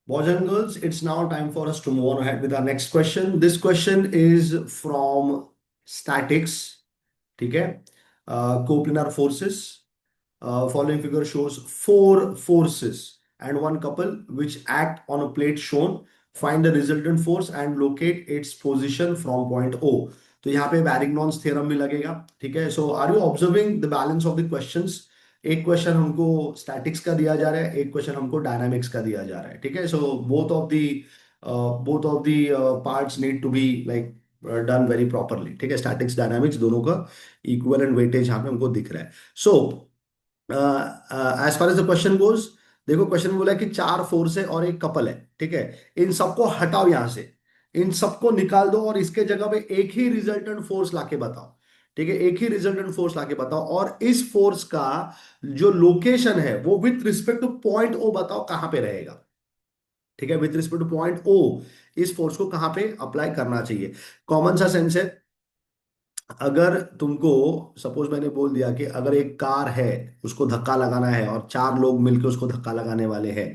Boys and girls, it's now time for us to move on ahead with our next question. This question is from statics. ठीक है? Coplanar forces. Following figure shows four forces and one couple which act on a plate shown. Find the resultant force and locate its position from point O. तो यहाँ पे Varignon's theorem भी लगेगा. ठीक है? So are you observing the balance of the questions? एक question हमको statics का दिया जा रहा है, एक क्वेश्चन हमको डायनामिक्स का दिया जा रहा है. ठीक है? So both of the parts need to be like done very properly. ठीक है? स्टैटिक्स डायनामिक्स दोनों का इक्वल एंड वेटेज यहाँ पे हमको दिख रहा है. So as far as the question goes, देखो क्वेश्चन में बोला है कि चार फोर्स है और एक कपल है. ठीक है? इन सबको हटाओ यहां से, इन सबको निकाल दो और इसके जगह पे एक ही रिजल्टेंट फोर्स लाके बताओ. ठीक है? एक ही रिजल्टेंट फोर्स लाके बताओ और इस फोर्स का जो लोकेशन है वो with respect to point O बताओ कहां पे रहेगा. ठीक है? With respect to point O इस फोर्स को कहां पे अप्लाई करना चाहिए. कॉमन सा सेंस है. अगर तुमको सपोज मैंने बोल दिया कि अगर एक कार है, उसको धक्का लगाना है और चार लोग मिलकर उसको धक्का लगाने वाले हैं,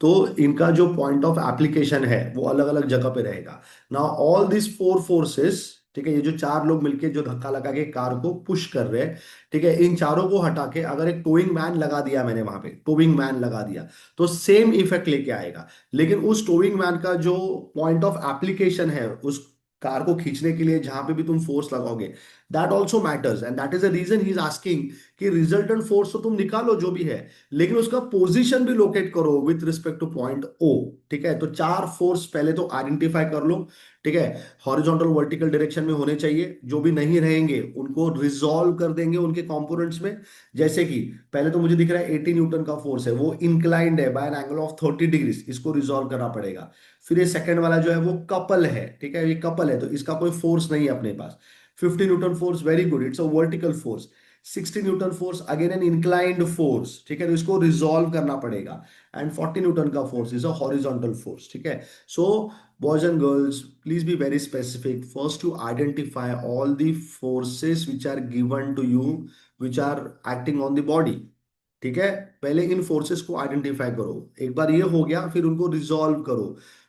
तो इनका जो पॉइंट ऑफ एप्लीकेशन है वो अलग अलग जगह पे रहेगा. Now all this four forces, ठीक है, ये जो चार लोग मिलके जो धक्का लगा के कार को पुश कर रहे हैं, ठीक है, इन चारों को हटा के अगर एक टोइंग मैन लगा दिया, मैंने वहां पे टोइंग मैन लगा दिया, तो सेम इफेक्ट लेके आएगा. लेकिन उस टोइंग मैन का जो पॉइंट ऑफ एप्लीकेशन है उस कार को खींचने के लिए जहां पे भी तुम फोर्स लगाओगे, that also matters and that is the reason he is asking कि रिजल्टेंट फोर्स तो तुम निकालो जो भी है, लेकिन उसका पोजीशन भी लोकेट करो with respect to point O. ठीक है? तो चार फोर्स पहले तो आइडेंटिफाई कर लो. ठीक है? हॉरिजॉन्टल वर्टिकल डायरेक्शन में होने चाहिए. जो भी नहीं रहेंगे उनको रिजॉल्व कर देंगे उनके कंपोनेंट्स में. जैसे कि पहले तो मुझे दिख रहा है 80 न्यूटन का फोर्स है, वो इंक्लाइंड है by an angle of 30 degrees, इसको रिजॉल्व करना पड़ेगा. फिर ये सेकंड वाला जो है वो कपल है. ठीक है? ये कपल है तो इसका कोई फोर्स नहीं है अपने पास. 50 Newton force, very good, it's a vertical force. 60 Newton force, again an inclined force. ठीक है? तो इसको रिजॉल्व करना पड़ेगा. एंड 40 न्यूटन का force is a horizontal force. ठीक है? सो boys and girls, please be very specific first to identify all the forces which are given to you, which are acting on the body. ठीक है? पहले इन forces को identify करो. एक बार ये हो गया फिर उनको रिजॉल्व करो.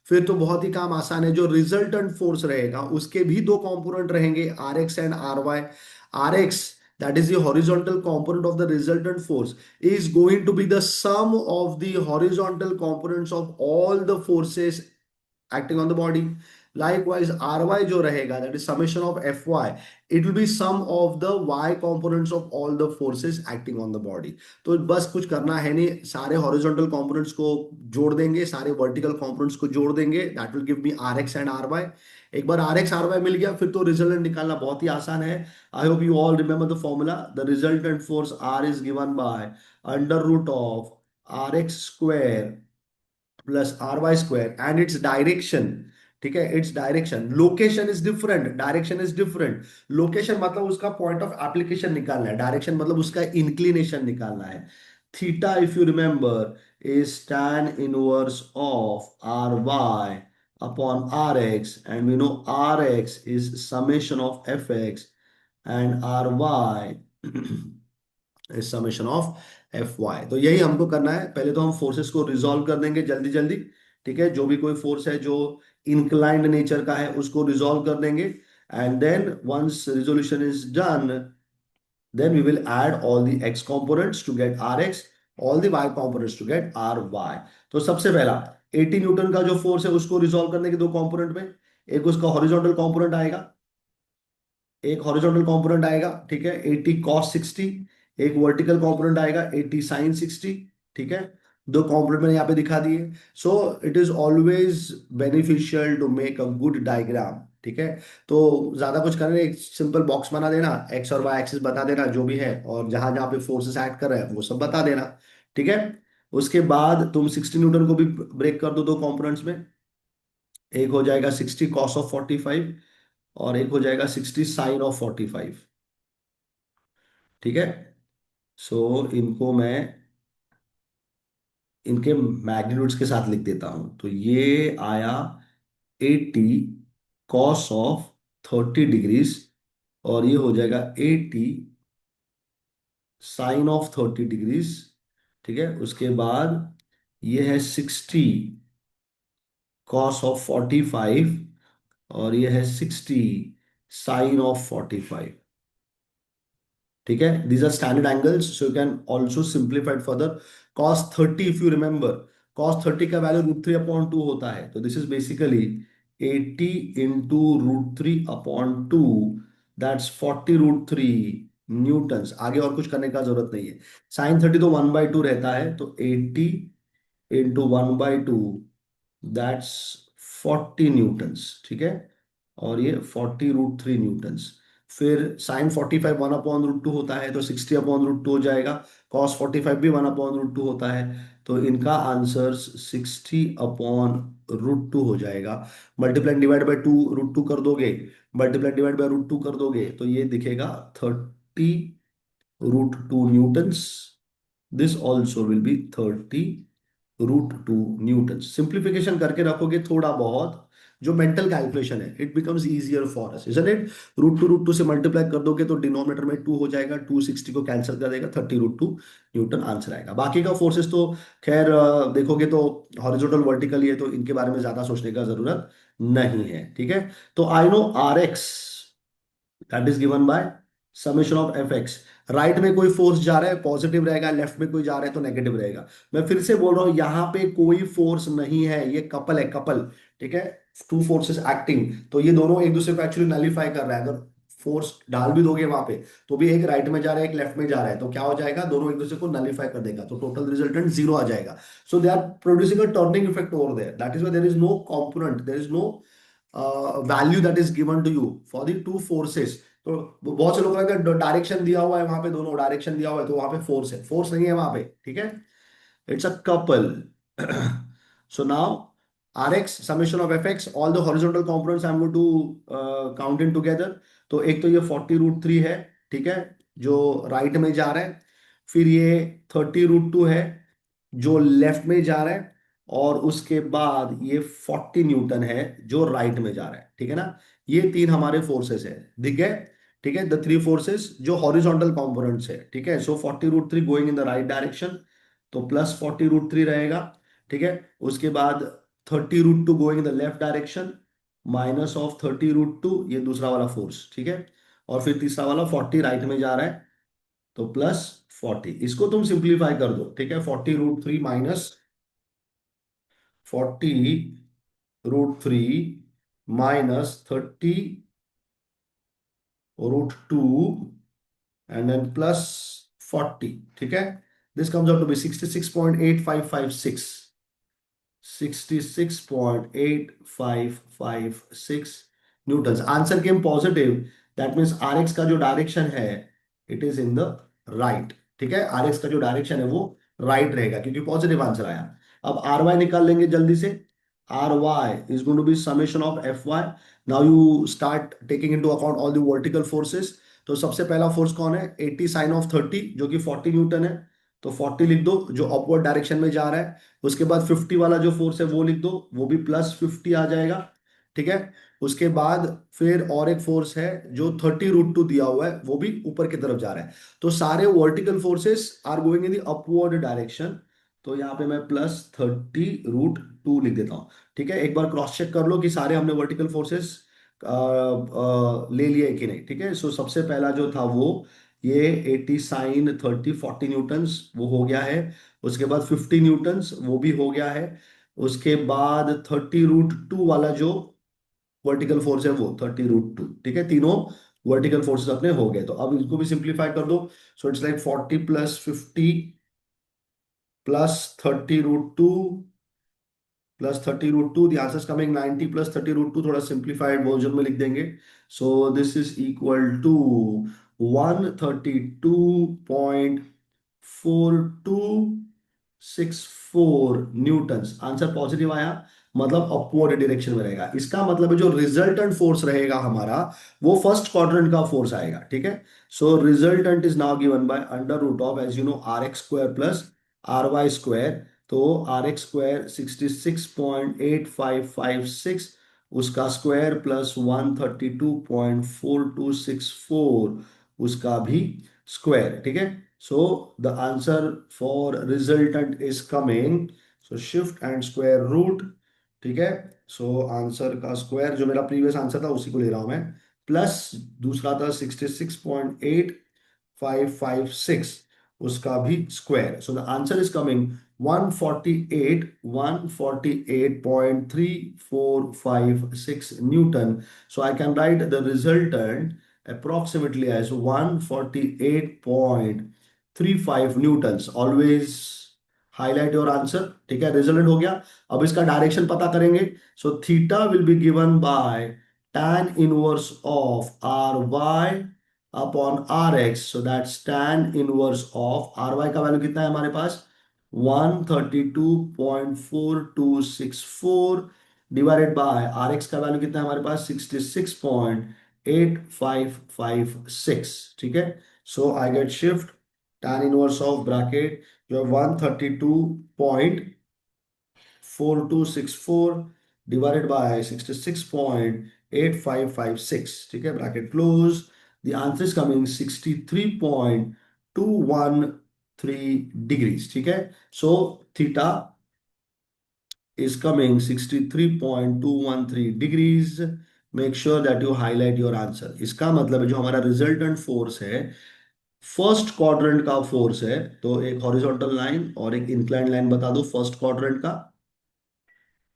फिर तो बहुत ही काम आसान है. जो रिजल्टेंट फोर्स रहेगा उसके भी दो कंपोनेंट रहेंगे, R X and R Y. R X, that is the horizontal component of the resultant force, is going to be the sum of the horizontal components of all the forces acting on the body. Likewise, ry जो रहेगा, that is summation of fy, it will be sum of the y components of all the forces acting on the body. तो बस कुछ करना है नहीं, सारे horizontal components को जोड़ देंगे, सारे vertical components को जोड़ देंगे, that will give me rx and ry. एक बार rx ry मिल गया फिर तो रिजल्टेंट निकालना बहुत ही आसान है. I hope you all remember the formula. The resultant force r is given by under root of rx square plus R Y square and its direction. ठीक है? Its direction. Location is different, direction is different. Location मतलब उसका point of application निकालना है, direction मतलब उसका inclination निकालना है. Theta if you remember is tan inverse of R Y upon R X and we know R X is summation of F X and R Y is summation of F Y. तो यही हमको करना है. पहले तो हम forces को resolve कर देंगे जल्दी जल्दी. ठीक है? जो भी कोई फोर्स है जो इंक्लाइंड नेचर का है उसको रिजॉल्व कर देंगे. And then once resolution is done, then we will add all the x components to get rx, all the y components to get ry. तो सबसे पहला 80 न्यूटन का जो फोर्स है उसको रिजॉल्व करने के दो कंपोनेंट में. एक उसका हॉरिजॉन्टल कंपोनेंट आएगा, एक हॉरिजॉन्टल कंपोनेंट आएगा. ठीक है? 80 cos 60. एक वर्टिकल कंपोनेंट आएगा 80 sin 60. ठीक है? दो कंपोनेंट मैंने यहाँ पे दिखा दिए. So it is always beneficial to make a good diagram. ठीक है? तो ज्यादा कुछ करना नहीं, एक सिंपल बॉक्स बना देना, एक्स और वाई एक्सिस बता देना जो भी है, और जहां जहां पे फोर्सेस एक्ट कर रहे हैं वो सब बता देना. ठीक है? उसके बाद तुम 60 न्यूटन को भी ब्रेक कर दो दो कंपोनेंट्स में. एक हो जाएगा 60 cos ऑफ 45 और एक हो जाएगा 60 साइन ऑफ 45. ठीक है? सो इनको मैं इनके मैग्नीट्यूड्स के साथ लिख देता हूं. तो ये आया 80 कॉस ऑफ 30 डिग्रीज और ये हो जाएगा 80 साइन ऑफ 30 डिग्रीज. ठीक है? उसके बाद ये है 60 कॉस ऑफ 45 और ये है 60 साइन ऑफ 45। ठीक है, these are standard angles, so you can also simplified further. Cos 30, if you remember, cos 30 का वैल्यू √3/2 होता है, तो this is basically 80 into √3/2, that's 40√3 newtons. आगे और कुछ करने का जरूरत नहीं है। साइन 30 तो 1/2 रहता है, तो 80 इंटू 1/2, दैट्स 40 न्यूटन्स। ठीक है, और ये 40√3 न्यूटन्स। फिर साइन 45 1/√2 होता है, तो 60/√2 हो जाएगा। कॉस 45 भी 1/√2 होता है, तो इनका आंसर 60/√2 हो जाएगा। मल्टीप्लाई डिवाइड बाय 2 √2 कर दोगे, मल्टीप्लाई डिवाइड बाय √2 कर दोगे, तो ये दिखेगा 30√2 Newton's. This also will be 30√2 Newton. Simplification करके रखोगे थोड़ा बहुत, जो मेंटल कैलकुलेशन है, it becomes easier for us, isn't it. √2 से मल्टीप्लाई कर दोगे तो डिनोमिनेटर में 2 हो जाएगा, 260 को कैंसिल कर देगा, 30√2 न्यूटन आंसर आएगा। बाकी का फोर्सेस तो खैर देखोगे तो हॉरिजॉन्टल वर्टिकल ही है, तो इनके बारे में ज्यादा सोचने का जरूरत नहीं है। ठीक है, तो I know RX, that is given by summation of FX। Right में कोई फोर्स जा रहा है पॉजिटिव रहेगा, लेफ्ट में कोई जा रहा है तो नेगेटिव रहेगा। मैं फिर से बोल रहा हूं, यहां पे कोई फोर्स नहीं है, ये कपल है, कपल। ठीक है, टू फोर्सेस एक्टिंग, तो ये दोनों एक दूसरे को एक्चुअली नलीफाई कर रहा है। अगर फोर्स डाल भी दोगे वहां पे, तो भी एक राइट में जा रहा है, एक लेफ्ट में जा रहा है, तो क्या हो जाएगा, दोनों एक दूसरे को नलीफाई कर देगा, तो टोटल रिजल्टेंट जीरो आ जाएगा। So they are producing a turning effect over there, that is why there is no component, there is no value that is given to you for the two forces. तो बहुत से लोग कहते हैं direction दिया हुआ है वहां पे, दोनों डायरेक्शन दिया हुआ है तो वहां पे फोर्स है, फोर्स नहीं है वहां पे। ठीक है, it's a couple. So now Rx summation of Fx, all the horizontal components I'm going to count in together। तो एक तो ये 40√3 है, ठीक है, जो राइट में जा रहा है। फिर ये 30√2 है जो लेफ्ट में जा रहा है, और उसके बाद ये 40 न्यूटन है जो राइट में जा रहा है। ठीक है ना, ये तीन हमारे फोर्सेस है, दिख गए। ठीक है, द थ्री फोर्सेस जो हॉरिजॉन्टल कंपोनेंट्स है। ठीक है, सो 40√3 going in the right direction, तो प्लस 40√3 रहेगा। ठीक है, उसके बाद 30√2 going in the left direction, minus of 30√2, ये दूसरा वाला फोर्स। ठीक है, और फिर तीसरा वाला 40 राइट में जा रहा है, तो प्लस 40। इसको तुम सिंप्लीफाई कर दो। ठीक है, 40√3 minus 40√3 minus 30√2 and then plus 40। ठीक है, this comes out to be 66.8556, 66.8556 newton. Answer came positive, that means RX का जो डायरेक्शन है, it is in the right. ठीक है, RX का जो डायरेक्शन है वो राइट रहेगा, क्योंकि पॉजिटिव आंसर आया। अब RY निकाल लेंगे जल्दी से। RY is going to be summation of FY। now you start taking into account all the vertical forces। तो सबसे पहला फोर्स कौन है, 80 साइन ऑफ 30 जो कि 40 न्यूटन है, तो 40 लिख दो जो अपवर्ड डायरेक्शन में जा रहा है। उसके बाद 50 वाला जो फोर्स है वो लिख दो, वो भी +50 आ जाएगा। ठीक है, उसके बाद फिर और एक फोर्स है जो 30√2 दिया हुआ है, वो भी ऊपर की तरफ जा रहा है। तो सारे vertical forces are going in the upward direction, तो यहाँ पे मैं +30√2 लिख देता हूँ। ठीक है, एक बार क्रॉस चेक कर लो कि सारे हमने वर्टिकल फोर्सेस ले लिए कि नहीं। ठीक है, सो सबसे पहला जो था वो ये 80 साइन 30 40 न्यूटन्स, वो हो गया है। उसके बाद 50 न्यूटन्स, वो भी हो गया है। उसके बाद 30√2 वाला जो वर्टिकल फोर्स है वो 30√2। ठीक है, तीनों वर्टिकल फोर्सेस अपने हो गए, तो अब इसको भी सिंप्लीफाई कर दो। So it's like 40 + 50 + 30√2 +30√2, the answer is coming 90 + 30√2, थोड़ा सिंप्लीफाइड वर्जन में लिख देंगे। So this is equal to 132.4264 newtons. Answer positive आया, मतलब अपवर्ड डायरेक्शन में रहेगा। इसका मतलब है जो रिजल्टेंट फोर्स रहेगा हमारा, वो फर्स्ट क्वाड्रेंट का फोर्स आएगा। ठीक है, so resultant is now given by √, as you know, RX² + RY²। तो RX² 66.8556, उसका स्क्वायर प्लस 132.4264, उसका भी स्क्वायर। ठीक है, so the answer for resultant is coming, so shift and square root. ठीक है। सो आंसर का स्क्वायर, जो मेरा प्रीवियस आंसर था उसी को ले रहा हूं मैं, प्लस दूसरा था 66.8556, उसका भी square. So the answer is coming 148.3456 Newton. So I can write the resultant approximately as 148.35 Newton's. Always highlight your answer. ठीक है, रिजल्ट हो गया। अब इसका डायरेक्शन पता करेंगे। So theta will be given by tan inverse of R Y upon R X. So that's tan inverse of R Y का value कितना है हमारे पास, 132.4264 डिवाइडेड बाय आर एक्स का वैल्यू कितना है हमारे पास, 66.8556। ठीक है। So I get shift tan inverse of bracket जो 132.4264 डिवाइडेड बाय 66.8556। ठीक है, bracket close. The answer is coming 63.213 degrees. ठीक है। So theta is coming 63.213 degrees. Make sure that you highlight your answer. इसका मतलब है जो हमारा रिजल्टेंट फोर्स है, फर्स्ट क्वाड्रेंट का फोर्स है। तो एक हॉरिजॉन्टल लाइन और एक इंक्लाइन लाइन बता दो फर्स्ट क्वाड्रेंट का।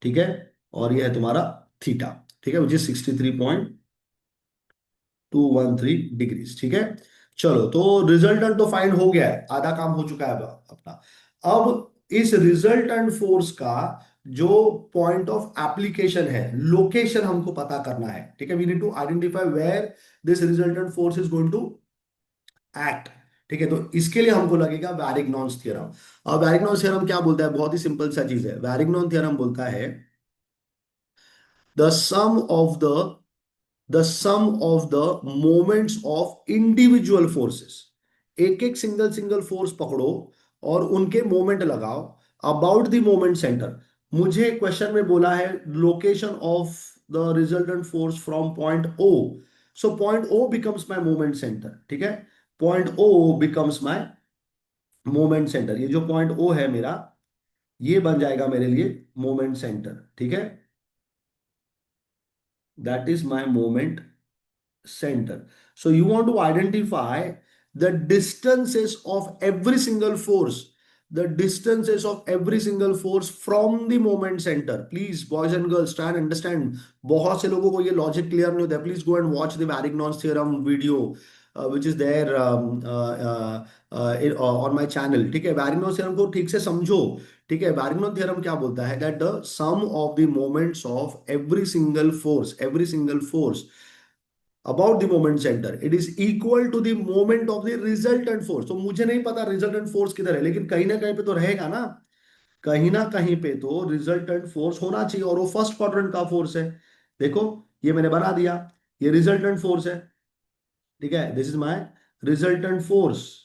ठीक है। और ये है तुम्हारा थीटा। ठीक है, विच इज 63.213 डिग्रीज। ठीक है। चलो, तो रिजल्टेंट तो फाइंड हो गया है, आधा काम हो चुका है अपना। अब इस रिजल्टेंट फोर्स का जो पॉइंट ऑफ एप्लीकेशन है, लोकेशन हमको पता करना है। ठीक है, we need to identify where this resultant force is going to act. ठीक है, तो इसके लिए हमको लगेगा वैरिग्नॉन्स थ्योरम। और वैरिग्नॉन्स थ्योरम क्या बोलता है, बहुत ही सिंपल सा चीज है। वैरिग्नॉन थ्योरम बोलता है the sum of the moments of individual forces. एक एक सिंगल सिंगल फोर्स पकड़ो और उनके मोमेंट लगाओ अबाउट द मोमेंट सेंटर। मुझे क्वेश्चन में बोला है location of the resultant force from point O. So point O becomes my moment centre. ठीक है, point O becomes my moment centre. ये जो पॉइंट ओ है मेरा, ये बन जाएगा मेरे लिए मोमेंट सेंटर। ठीक है, that is my moment center. So you want to identify the distances of every single force, the distances of every single force from the moment center. Please, boys and girls, try and understand. बहुत से लोगों को ये logic clear नहीं होता है। Please go and watch the Varignon's theorem video which is there on my channel. ठीक है, वैरिग्नॉन्स थ्योरम को ठीक से समझो। ठीक है, वैरिग्नॉन थ्योरम क्या बोलता है, that the sum of the moments of every single force about the moment centre it is equal to the moment of the resultant force. तो मुझे नहीं पता रिजल्टेंट फोर्स किधर है, लेकिन कहीं ना कहीं पे तो रहेगा ना, कहीं ना कहीं पे तो रिजल्टेंट फोर्स होना चाहिए, और वो फर्स्ट क्वाड्रेंट का फोर्स है। देखो, ये मैंने बना दिया, ये रिजल्टेंट फोर्स है। ठीक है, this is my resultant force.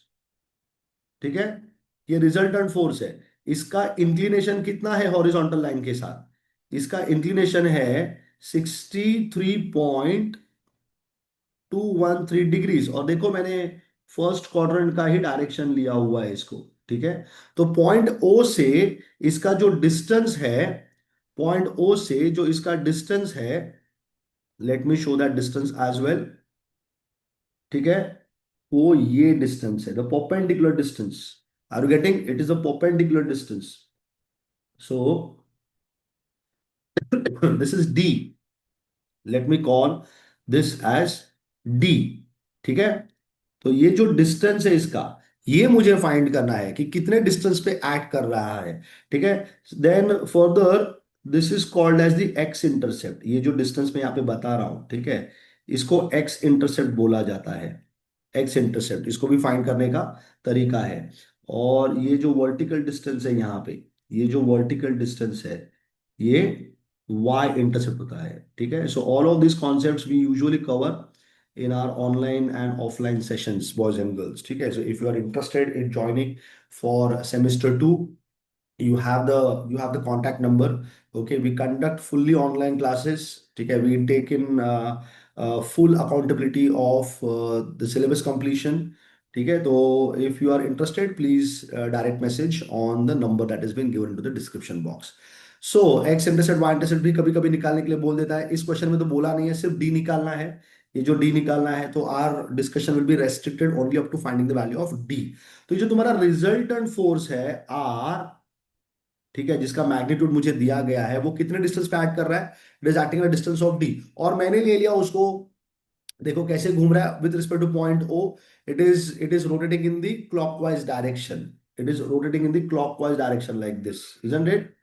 ठीक है, ये रिजल्टेंट फोर्स है। इसका इंक्लिनेशन कितना है हॉरिजॉन्टल लाइन के साथ, इसका इंक्लिनेशन है 63.213 डिग्रीज। और देखो, मैंने फर्स्ट क्वाड्रेंट का ही डायरेक्शन लिया हुआ है इसको। ठीक है, तो पॉइंट ओ से इसका जो डिस्टेंस है, पॉइंट ओ से जो इसका डिस्टेंस है, let me show that distance as well. ठीक है, वो ये डिस्टेंस है, the perpendicular distance. Are you getting, it is the perpendicular distance. So this is D, let me call this as D. ठीक है, तो ये जो डिस्टेंस है इसका, ये मुझे फाइंड करना है कि कितने डिस्टेंस पे एक्ट कर रहा है। ठीक है, then further this is called as the X intercept. ये जो डिस्टेंस मैं यहाँ पे बता रहा हूं, ठीक है, इसको एक्स इंटरसेप्ट बोला जाता है। एक्स इंटरसेप्ट, इसको भी फाइंड करने का तरीका है। और ये जो वर्टिकल डिस्टेंस है यहाँ पे, ये जो वर्टिकल डिस्टेंस है, ये y इंटरसेप्ट होता है। ठीक है, so all of this concepts we usually cover in our online and offline sessions, boys and girls. ठीक है, so if you are interested in joining for semester 2, you have the contact number. Okay, we conduct fully online classes. ठीक है, we take in full accountability of the syllabus completion. ठीक है, तो if you are interested, please direct message on the number that has been given to the description box. सो X intercept Y intercept भी कभी कभी निकालने के लिए बोल देता है। इस क्वेश्चन में तो बोला नहीं है, सिर्फ डी निकालना है। ये जो डी निकालना है, तो our discussion will be restricted only up to finding the value of D. तो ये जो तुम्हारा रिजल्टेंट फोर्स है आर, ठीक है, जिसका मैग्नीट्यूड मुझे दिया गया है, वो कितने डिस्टेंस पे एक्ट कर रहा है? It is acting distance of D. और मैंने ले लिया उसको, देखो कैसे घूम रहा है with respect to point O. It is rotating in the clockwise direction. It is rotating in the clockwise direction like this, isn't it?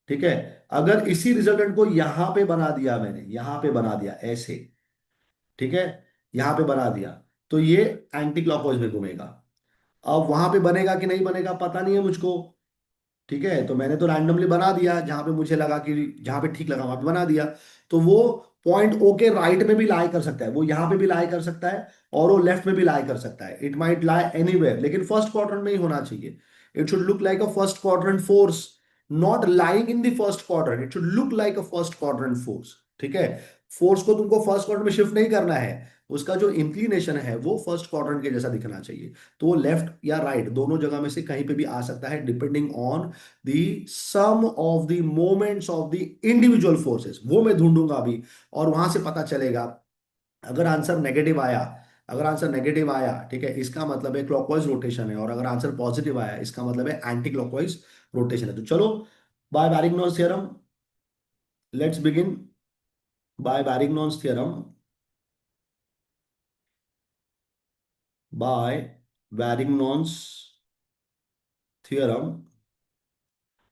ठीक है। अगर इसी रिजल्टेंट को यहां पे बना दिया मैंने, यहां पे बना दिया ऐसे, ठीक है, यहां पे बना दिया, तो ये एंटी क्लॉकवाइज में घूमेगा। अब वहां पे बनेगा कि नहीं बनेगा पता नहीं है मुझको, ठीक है, तो मैंने तो रैंडमली बना दिया, जहां पे मुझे लगा कि जहां पे ठीक लगा वहां पे बना दिया। तो वो पॉइंट ओ के राइट में भी लाई कर सकता है, वो यहां पे भी लाई कर सकता है, और वो लेफ्ट में भी लाई कर सकता है। इट माइट लाई एनीवेयर, लेकिन फर्स्ट क्वाड्रेंट में ही होना चाहिए। It should look like a first quadrant force, not lying in the first quadrant, it should look like a first quadrant force. ठीक है। फोर्स को तुमको फर्स्ट क्वाड्रेंट में shift नहीं करना है, उसका जो इंक्लिनेशन है वो फर्स्ट क्वाड्रेंट के जैसा दिखना चाहिए। तो वो लेफ्ट या राइट दोनों जगह में से कहीं पे भी आ सकता है, depending on the sum of the moments of the individual forces. वो मैं ढूंढूंगा अभी, और वहां से पता चलेगा। अगर आंसर नेगेटिव आया, अगर आंसर नेगेटिव आया, ठीक है, इसका मतलब है क्लॉकवाइज रोटेशन है, और अगर आंसर पॉजिटिव आया, इसका मतलब है एंटी क्लॉकवाइज रोटेशन है। तो चलो, by Varignon's theorem, let's begin. By Varignon's theorem, by Varignon's theorem,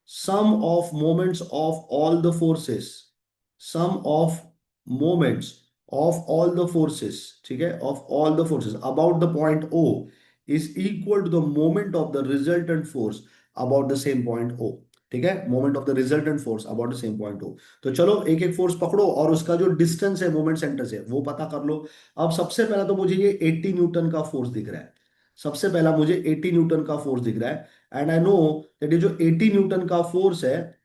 sum of moments of all the forces, sum of moments of all the forces, ठीक है, of all the forces about the point O is equal to the moment of the resultant force about the same point O। ठीक है, moment of the resultant force about the same point हो। तो चलो एक एक force पकड़ो, और उसका जो डिस्टेंस है मोमेंट सेंटर से वो पता कर लो। अब सबसे पहला तो मुझे ये 80 न्यूटन का फोर्स दिख रहा है। सबसे पहला मुझे 80 न्यूटन का फोर्स दिख रहा है, एंड आई नो दैट ये जो 80 न्यूटन का फोर्स है,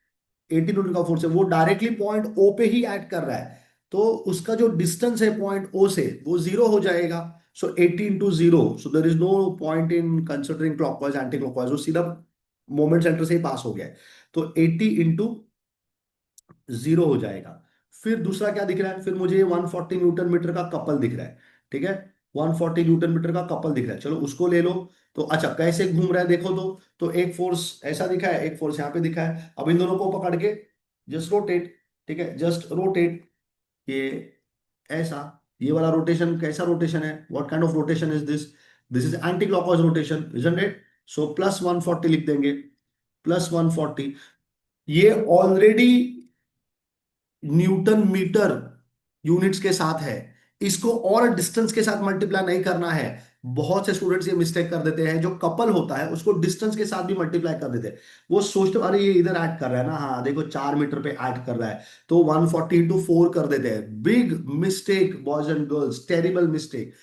80 न्यूटन का फोर्स है, वो डायरेक्टली पॉइंट ओ पे ही एक्ट कर रहा है। तो उसका जो डिस्टेंस है पॉइंट ओ से वो जीरो हो जाएगा। So 80 into zero, so there is no point in considering clockwise anti clockwise, वो सीधा मोमेंट सेंटर से ही पास हो गया है। तो 80 इंटू जीरो हो जाएगा। फिर दूसरा क्या दिख रहा है, फिर मुझे ये 140 न्यूटन मीटर का कपल दिख रहा है। ठीक है, 140 न्यूटन मीटर का कपल दिख रहा है, चलो उसको ले लो। तो अच्छा कैसे घूम रहा है देखो, तो एक फोर्स ऐसा दिखा है, एक फोर्स यहाँ पे दिखा है। अब इन दोनों को पकड़ के जस्ट रोटेट, ठीक है, जस्ट रोटेट, ये ऐसा, ये वाला रोटेशन कैसा रोटेशन है, what kind of rotation is this? This is anti clockwise rotation, isn't it? So plus 140 लिख देंगे, प्लस 140। ये ऑलरेडी न्यूटन मीटर यूनिट्स के साथ है, इसको और डिस्टेंस के साथ मल्टीप्लाई नहीं करना है। बहुत से स्टूडेंट्स ये मिस्टेक कर देते हैं, जो कपल होता है उसको डिस्टेंस के साथ भी मल्टीप्लाई कर देते हैं। वो सोचते अरे ये इधर ऐड कर रहा है ना, हाँ देखो 4 मीटर पे ऐड कर रहा है, तो 140 इंटू 4 कर देते हैं। Big mistake boys and girls, terrible mistake.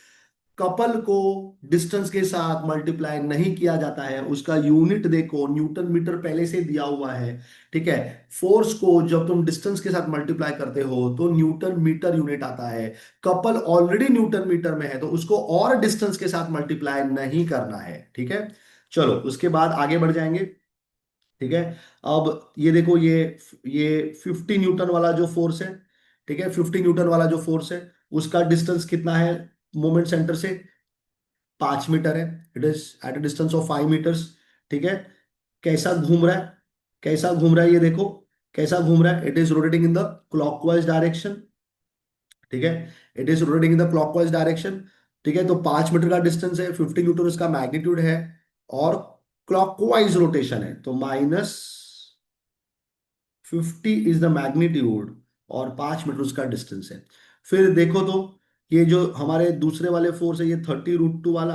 Couple को डिस्टेंस के साथ मल्टीप्लाई नहीं किया जाता है, उसका यूनिट देखो, न्यूटन मीटर पहले से दिया हुआ है। ठीक है, फोर्स को जब तुम डिस्टेंस के साथ मल्टीप्लाई करते हो तो न्यूटन मीटर यूनिट आता है। कपल ऑलरेडी न्यूटन मीटर में है, तो उसको और डिस्टेंस के साथ मल्टीप्लाई नहीं करना है। ठीक है, चलो उसके बाद आगे बढ़ जाएंगे। ठीक है, अब ये देखो, ये 50 न्यूटन वाला जो फोर्स है, ठीक है, 50 न्यूटन वाला जो फोर्स है, उसका डिस्टेंस कितना है मोमेंट सेंटर से? 5 मीटर है। It is at a distance of 5 metres. ठीक है, कैसा घूम रहा है, कैसा घूम रहा है ये देखो, कैसा घूम रहा है? It is rotating in the clockwise direction. ठीक है, it is rotating in the clockwise direction. ठीक है, तो 5 मीटर का डिस्टेंस है, 50 न्यूटन उसका मैग्नीट्यूड है, और क्लॉकवाइज रोटेशन है, तो -50 इज द मैग्नीट्यूड, और 5 मीटर उसका डिस्टेंस है। फिर देखो तो ये जो हमारे दूसरे वाले फोर्स है, ये 30√2 वाला,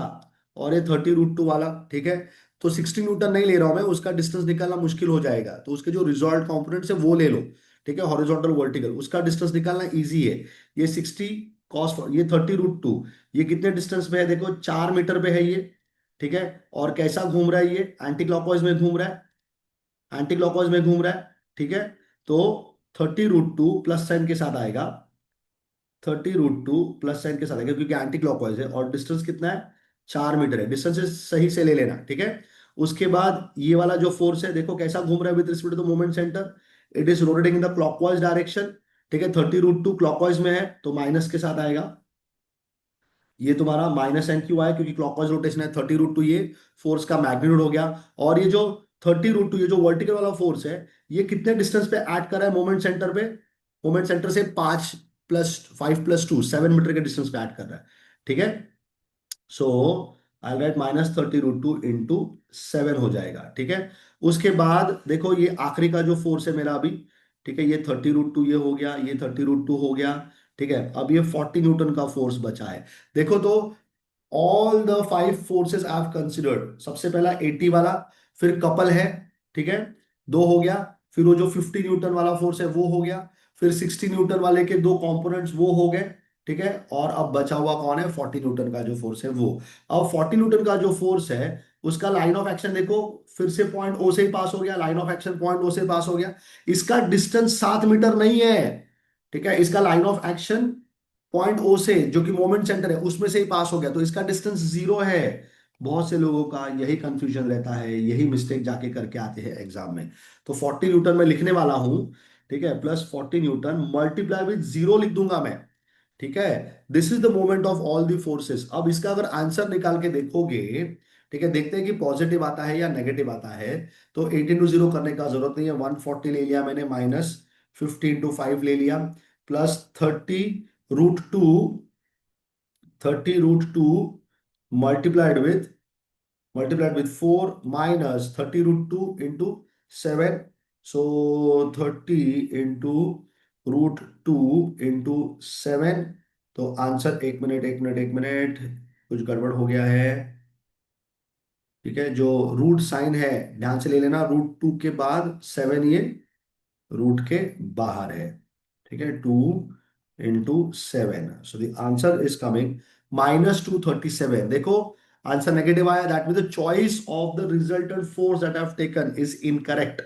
और ये 30√2 वाला। ठीक है, तो 60 न्यूटन नहीं ले रहा हूं मैं, उसका डिस्टेंस निकालना मुश्किल हो जाएगा, तो उसके जो रिजॉल्व कंपोनेंट्स है वो ले लो। ठीक है, हॉरिजॉन्टल वर्टिकल, उसका डिस्टेंस निकालना इजी है। ये 60 कॉस, ये 30√2, ये कितने डिस्टेंस पे है देखो, 4 मीटर पे है ये। ठीक है, और कैसा घूम रहा है, ये एंटी क्लॉकवाइज में घूम रहा है, एंटी क्लॉकवाइज में घूम रहा है। ठीक है, तो 30√2 प्लस साइन के साथ आएगा, 30√2 प्लस साइन के साथ आएगा, क्योंकि एंटी क्लॉकवाइज है, और डिस्टेंस कितना है? 4 मीटर है। डिस्टेंस सही से ले लेना। ठीक है, उसके बाद ये वाला जो फोर्स है देखो कैसा घूम रहा है with respect to moment centre, it is rotating in the clockwise direction, ठीक है, 30√2 क्लॉकवाइज में है तो माइनस के साथ आएगा। ये तुम्हारा माइनस एन क्यू आया क्योंकि क्लॉकवाइज रोटेशन है, 30√2 ये फोर्स का मैग्नीट्यूड हो गया। और ये जो 30√2 ये जो वर्टिकल वाला फोर्स है, ये कितने डिस्टेंस पे ऐड कर रहा है मोमेंट सेंटर पे? मोमेंट सेंटर से 5 + 5 + 2 7 मीटर के डिस्टेंस पे ऐड कर रहा है, ठीक है। सो आई राइट -30√2 इंटू 7 हो जाएगा, ठीक है। उसके बाद देखो ये आखिरी का जो फोर्स है मेरा अभी, ठीक है, ये 30√2 ये हो गया, ये 30√2 हो गया, ठीक है। अब ये 40 न्यूटन का फोर्स बचा है। देखो तो all the 5 forces I have considered, सबसे पहला 80 वाला, फिर कपल है, ठीक है, दो हो गया। फिर वो जो 50 न्यूटन वाला फोर्स है वो हो गया। फिर 60 न्यूटन वाले के दो कंपोनेंट्स वो हो गए, ठीक है। और अब बचा हुआ कौन है? 40 न्यूटन का जो फोर्स है वो। अब 40 न्यूटन का जो फोर्स है उसका लाइन ऑफ एक्शन देखो, फिर से पॉइंट ओ से ही पास हो गया, line of action point O से पास हो गया। इसका डिस्टेंस 7 मीटर नहीं है, ठीक है, इसका line of action point O से जो कि मोमेंट सेंटर है उसमें से ही पास हो गया, तो इसका डिस्टेंस 0 है। बहुत से लोगों का यही कंफ्यूजन रहता है, यही मिस्टेक जाके करके आते हैं एग्जाम में। तो 40 न्यूटन में लिखने वाला हूं, ठीक है, +40 न्यूटन मल्टीप्लाई विद 0 लिख दूंगा मैं, ठीक है। This is the moment of all the forces. अब इसका अगर आंसर निकाल के देखोगे, ठीक है, देखते हैं कि पॉजिटिव आता है या नेगेटिव आता है। तो 8 × 0 करने का जरूरत नहीं है, 140 ले लिया मैंने, -15 × 5 ले लिया, +30√2, 30√2 multiplied with 4 -30√2 into 7, so 30 into √2 into 7। तो आंसर, एक मिनट कुछ गड़बड़ हो गया है, ठीक है। जो रूट साइन है ध्यान से ले लेना, √2 के बाद 7 ये रूट के बाहर है, ठीक है, 2 × 7, so the answer is coming -237। देखो आंसर नेगेटिव आया, that mean the choice of the resultant force that I have taken is incorrect,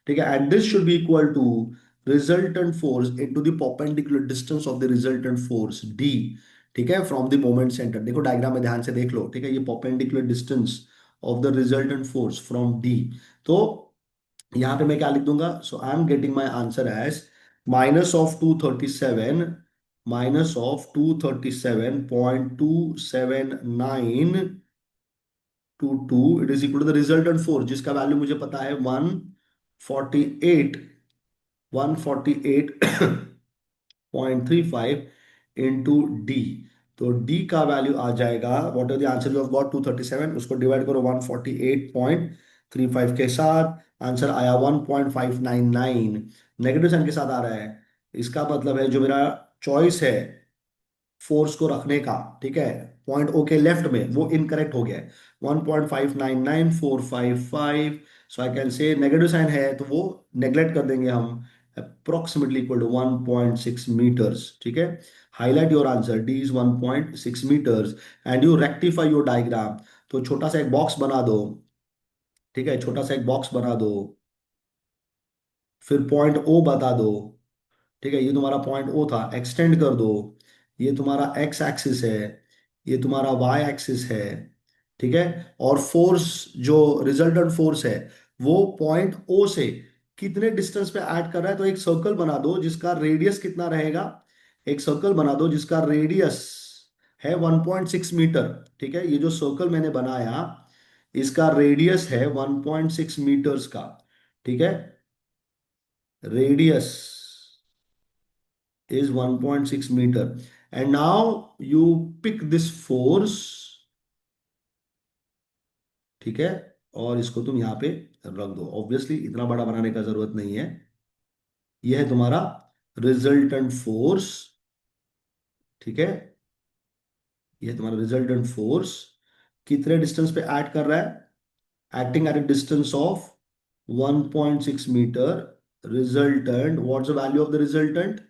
ठीक है। And this should be equal to resultant force into the perpendicular distance of the resultant force D, ठीक है, from the moment centre. देखो diagram में ध्यान से देख लो, ठीक है, ये perpendicular distance of the resultant force from D. तो यहां पे मैं क्या लिख दूंगा? So I am getting my answer as -237, -237.27922, it is equal to the resultant force जिसका वैल्यू मुझे पता है 148.35 इंटू डी। तो डी का वैल्यू आ जाएगा, what is the answer you have got? 237, उसको डिवाइड करो 148.35 के साथ, आंसर आया 1.599। नेगेटिव साइन के साथ आ रहा है, इसका मतलब है जो मेरा चॉइस है फोर्स को रखने का, ठीक है, पॉइंट ओ के लेफ्ट में, वो इनकरेक्ट हो गया है, 1.599455। So I can say negative sign है तो वो नेग्लेक्ट कर देंगे हम, अप्रोक्सीमेटली इक्वल टू 1.6 मीटर्स, ठीक है। Highlight your answer, D is 1.6 metres and you rectify your diagram. तो छोटा सा एक बॉक्स बना दो, ठीक है, छोटा सा एक बॉक्स बना दो, फिर पॉइंट ओ बता दो, ठीक है, ये तुम्हारा पॉइंट ओ था, एक्सटेंड कर दो, ये तुम्हारा एक्स एक्सिस है, ये तुम्हारा वाई एक्सिस है, ठीक है। और फोर्स जो रिजल्टेंट फोर्स है वो पॉइंट ओ से कितने डिस्टेंस पे ऐड कर रहा है, तो एक सर्कल बना दो जिसका रेडियस कितना रहेगा, एक सर्कल बना दो जिसका रेडियस है 1.6 मीटर, ठीक है। ये जो सर्कल मैंने बनाया इसका रेडियस है 1.6 मीटर्स का, ठीक है, radius is 1.6 meter, and now you pick this force, ठीक है, और इसको तुम यहां पे रख दो। ऑब्वियसली इतना बड़ा बनाने का जरूरत नहीं है, यह है तुम्हारा रिजल्टेंट फोर्स, ठीक है, यह तुम्हारा रिजल्टेंट फोर्स कितने डिस्टेंस पे ऐड कर रहा है, acting at a distance of 1.6 meter, resultant, what's the value of the resultant?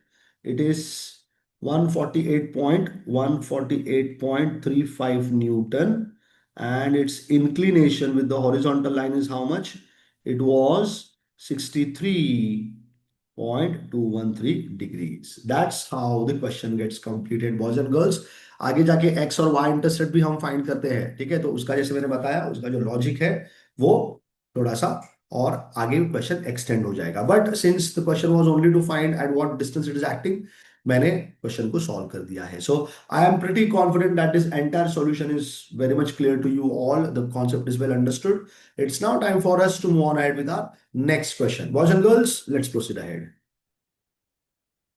It is 148.148.35 Newton, and its inclination with the horizontal line is how much? It was 63.213 degrees. That's how the question gets completed, boys and girls. आगे जाके x और y intercept भी हम find करते हैं, ठीक है। तो उसका जैसे मैंने बताया उसका जो लॉजिक है वो थोड़ा सा और आगे क्वेश्चन एक्सटेंड हो जाएगा, but since the question was only to find at what distance it is acting, मैंने क्वेश्चन को सॉल्व कर दिया है. So I am pretty confident that this entire solution is very much clear to you all. The concept is well understood. It's now time for us to move on ahead with our next question. Boys and girls, let's proceed ahead.